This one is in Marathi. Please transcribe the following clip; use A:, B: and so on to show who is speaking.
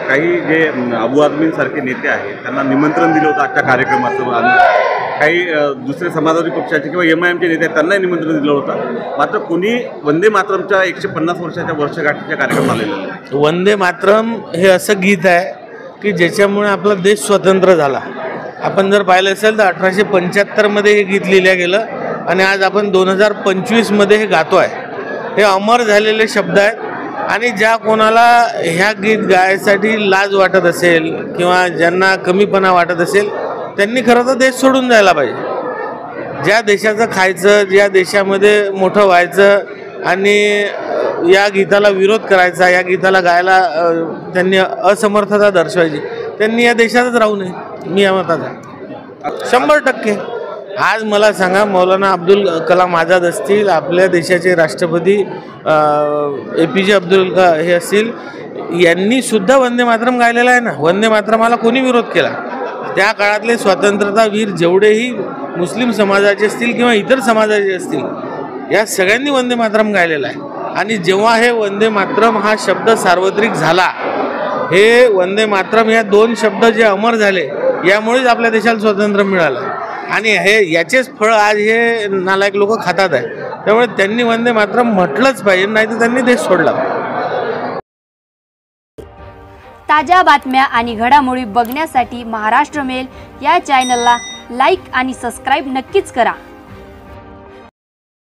A: काही जे अबू आझमींसारखे नेते आहेत त्यांना निमंत्रण दिलं होतं आजच्या कार्यक्रमाचं. काही दुसरे समाजवादी पक्षाचे किंवा MIMचे नेते आहेत त्यांनाही निमंत्रण दिलं होतं. मात्र कोणी वंदे मातरमच्या 150 वर्षाच्या वर्षगाठीच्या कार्यक्रम आलेला नाही.
B: वंदे मातरम हे असं गीत आहे की ज्याच्यामुळे आपला देश स्वतंत्र झाला. आपण जर पाहिलं असेल तर 1875मध्ये हे गीत लिहिलं गेलं आणि आज आपण 2025मध्ये हे गातो आहे. हे अमर झालेले शब्द आहेत आणि ज्या कोणाला ह्या गीत गायसाठी लाज वाटत असेल किंवा ज्यांना कमीपणा वाटत असेल त्यांनी खरं तर देश सोडून जायला पाहिजे. ज्या देशाचं खायचं, ज्या देशामध्ये मोठं व्हायचं आणि या गीताला विरोध करायचा, या गीताला गायला त्यांनी असमर्थता दर्शवायची, त्यांनी या देशातच राहू नये. मी या मताचा 100%. आज मला सांगा, मौलाना अब्दुल कलाम आझाद असतील, आपल्या देशाचे राष्ट्रपती APJ अब्दुल हे असतील, यांनी सुद्धा वंदे मातरम गायलेला आहे ना. वंदे मातरमाला कोणी विरोध केला? त्या काळातले स्वातंत्र्यवीर जेवढेही मुस्लिम समाजाचे असतील किंवा इतर समाजाचे असतील, या सगळ्यांनी वंदे मातरम गायलेला आहे. आणि जेव्हा हे वंदे मातरम हा शब्द सार्वत्रिक झाला, हे वंदे मातरम या 2 शब्द जे अमर झाले, यामुळेच आपल्या देशाला स्वातंत्र्य मिळालं. आणि हे याचेच फळ आज हे नालायक लोक खातात आहे. त्यामुळे त्यांनी वंदे मातरम म्हटलंच पाहिजे, नाही तर त्यांनी देश सोडला.
C: ताज्या बातम्या आणि घडामोडी बघण्यासाठी महाराष्ट्र मेल या चॅनलला लाईक आणि सबस्क्राईब नक्कीच करा.